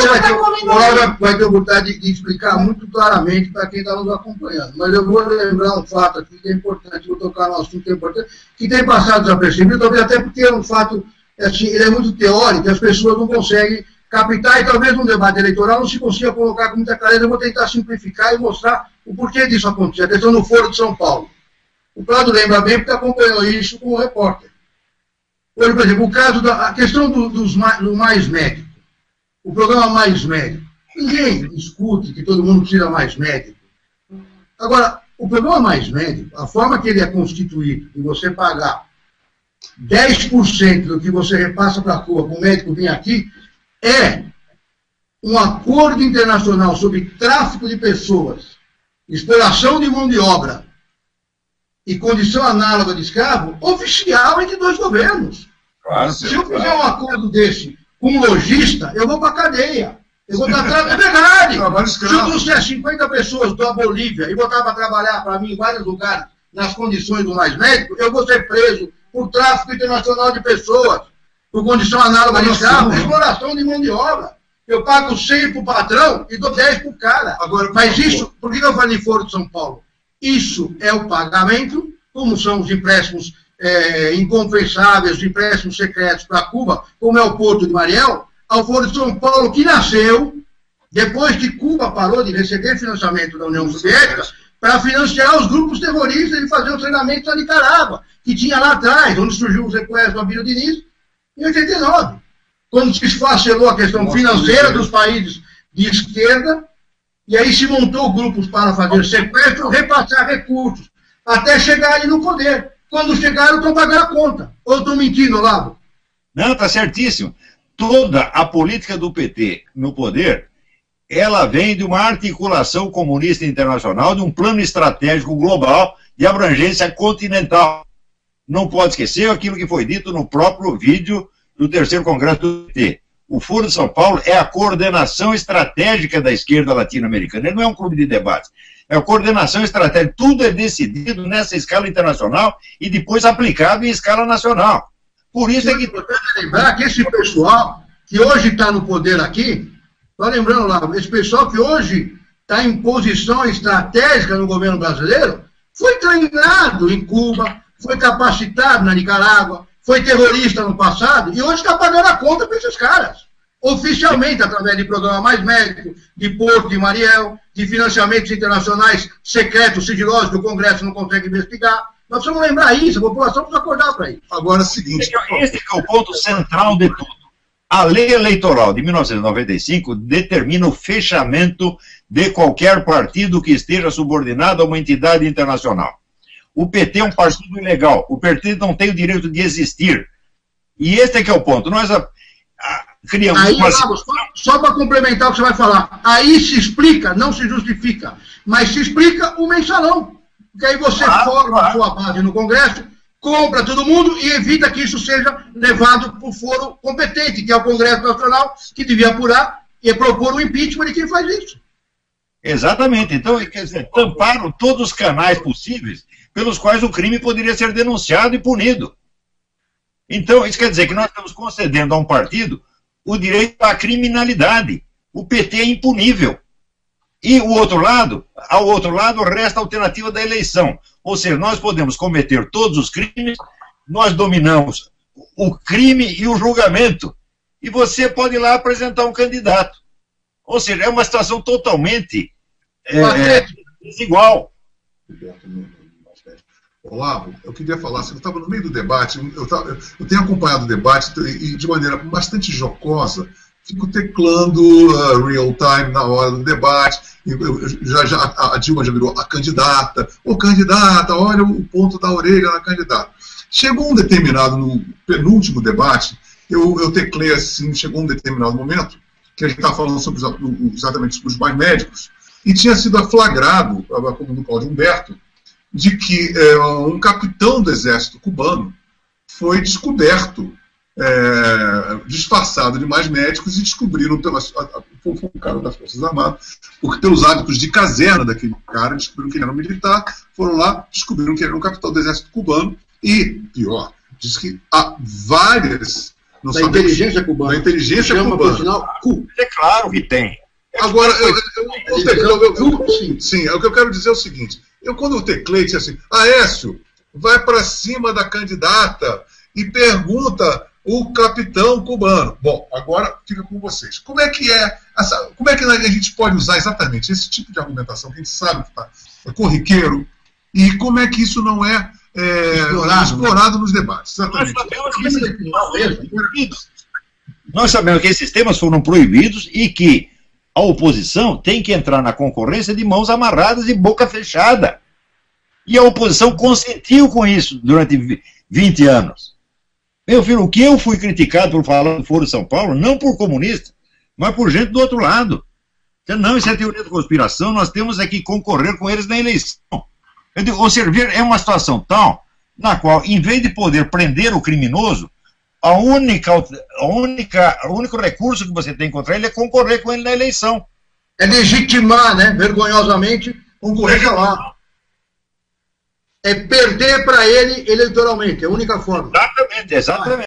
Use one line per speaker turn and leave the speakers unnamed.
vai ter oportunidade de explicar muito claramente para quem está nos acompanhando. Mas eu vou lembrar um fato aqui que é importante, vou tocar num assunto que é importante, que tem passado desapercebido, talvez até porque é um fato, assim, ele é muito teórico, as pessoas não conseguem captar, e talvez num debate eleitoral não se consiga colocar com muita clareza. Eu vou tentar simplificar e mostrar o porquê disso acontecer. A questão do Foro de São Paulo. O Prado lembra bem porque acompanhou isso como repórter. Por exemplo, o caso a questão do Mais Médico. O programa Mais Médico. Ninguém discute que todo mundo precisa mais médico. Agora, o programa Mais Médico, a forma que ele é constituído, de você pagar 10% do que você repassa para a Cuba, para o médico vir aqui, é um acordo internacional sobre tráfico de pessoas, exploração de mão de obra e condição análoga de escravo, oficial entre dois governos.
Claro,
se eu fizer um acordo desse com um lojista, eu vou para a cadeia. Eu vou estar é verdade. Se eu trouxer 50 pessoas da Bolívia e botar para trabalhar para mim em vários lugares, nas condições do Mais Médico, eu vou ser preso por tráfico internacional de pessoas, por condição análoga de escravo, exploração de mão de obra. Eu pago 100 para o patrão e dou 10 para o cara. Agora, mas isso, por que eu falei Foro de São Paulo? Isso é o pagamento, como são os empréstimos inconfessáveis, os empréstimos secretos para Cuba, como é o Porto de Mariel, ao Foro de São Paulo, que nasceu depois que Cuba parou de receber financiamento da União Soviética para financiar os grupos terroristas e fazer o treinamento na Nicarágua, que tinha lá atrás, onde surgiu o sequestro do Abílio Diniz, em 89, quando se esfacelou a questão financeira dos países de esquerda, e aí se montou grupos para fazer sequestro, repassar recursos, até chegarem no poder. Quando chegaram, estão pagando a conta. Ou estou mentindo, Olavo?
Não, está certíssimo. Toda a política do PT no poder, ela vem de uma articulação comunista internacional, de um plano estratégico global de abrangência continental. Não pode esquecer aquilo que foi dito no próprio vídeo do 3º Congresso do PT. O Foro de São Paulo é a coordenação estratégica da esquerda latino-americana. Ele não é um clube de debate. É a coordenação estratégica. Tudo é decidido nessa escala internacional e depois aplicado em escala nacional. Por isso é que...
lembrar que esse pessoal que hoje está no poder aqui, só lembrando lá, esse pessoal que hoje está em posição estratégica no governo brasileiro, foi treinado em Cuba, foi capacitado na Nicarágua, foi terrorista no passado, e hoje está pagando a conta para esses caras. Oficialmente, através de programa Mais Médico, de Porto de Mariel, de financiamentos internacionais secretos, sigilosos, que o Congresso não consegue investigar. Nós precisamos lembrar isso, a população precisa acordar para isso.
Agora é o seguinte...
Esse é o ponto central de tudo. A lei eleitoral de 1995 determina o fechamento de qualquer partido que esteja subordinado a uma entidade internacional. O PT é um partido ilegal. O PT não tem o direito de existir. E esse é que é o ponto. Nós criamos
aí, só para complementar o que você vai falar. Aí se explica, não se justifica. Mas se explica o mensalão. Porque aí você forma a sua base no Congresso, compra todo mundo e evita que isso seja levado para o foro competente, que é o Congresso Nacional, que devia apurar e propor o impeachment de quem faz isso.
Exatamente. Então, quer dizer, tamparam todos os canais possíveis pelos quais o crime poderia ser denunciado e punido. Então, isso quer dizer que nós estamos concedendo a um partido o direito à criminalidade. O PT é impunível. E ao outro lado, resta a alternativa da eleição. Ou seja, nós podemos cometer todos os crimes, nós dominamos o crime e o julgamento. E você pode ir lá apresentar um candidato. Ou seja, é uma situação totalmente desigual.
Olavo, eu queria falar, você estava no meio do debate, eu tenho acompanhado o debate e de maneira bastante jocosa, fico teclando real time na hora do debate, a Dilma já virou a candidata, ô candidata, olha o ponto da orelha na candidata. Chegou um determinado, no penúltimo debate, eu teclei assim, chegou um determinado momento, que a gente estava falando sobre exatamente sobre os mais médicos, e tinha sido flagrado, como no Cláudio Humberto, de que um capitão do exército cubano foi descoberto, disfarçado de mais médicos, e descobriram, foi um cara das Forças Armadas, porque pelos hábitos de caserna daquele cara, descobriram que ele era um militar, foram lá, descobriram que ele era um capitão do exército cubano, e, pior, diz que há várias Não
da inteligência cubana.
Da inteligência
chama,
cubana.
Por sinal, Cu.
É claro que tem.
Agora, sim, o que eu quero dizer é o seguinte. Quando eu teclei, disse assim, Aécio, vai para cima da candidata e pergunta o capitão cubano. Bom, agora fica com vocês. Como é que a gente pode usar exatamente esse tipo de argumentação que a gente sabe que é corriqueiro, e como é que isso não é explorado nos debates? Exatamente.
Nós sabemos que esses temas foram proibidos e que a oposição tem que entrar na concorrência de mãos amarradas e boca fechada. E a oposição consentiu com isso durante 20 anos. Meu filho, o que eu fui criticado por falar do Foro de São Paulo, não por comunista, mas por gente do outro lado. Não, isso é teoria da conspiração, nós temos é que concorrer com eles na eleição. Eu digo, é uma situação tal, na qual, em vez de poder prender o criminoso, o único recurso que você tem contra ele é concorrer com ele na eleição.
É legitimar, né, vergonhosamente, concorrer lá. É perder para ele eleitoralmente, é a única forma.
Exatamente.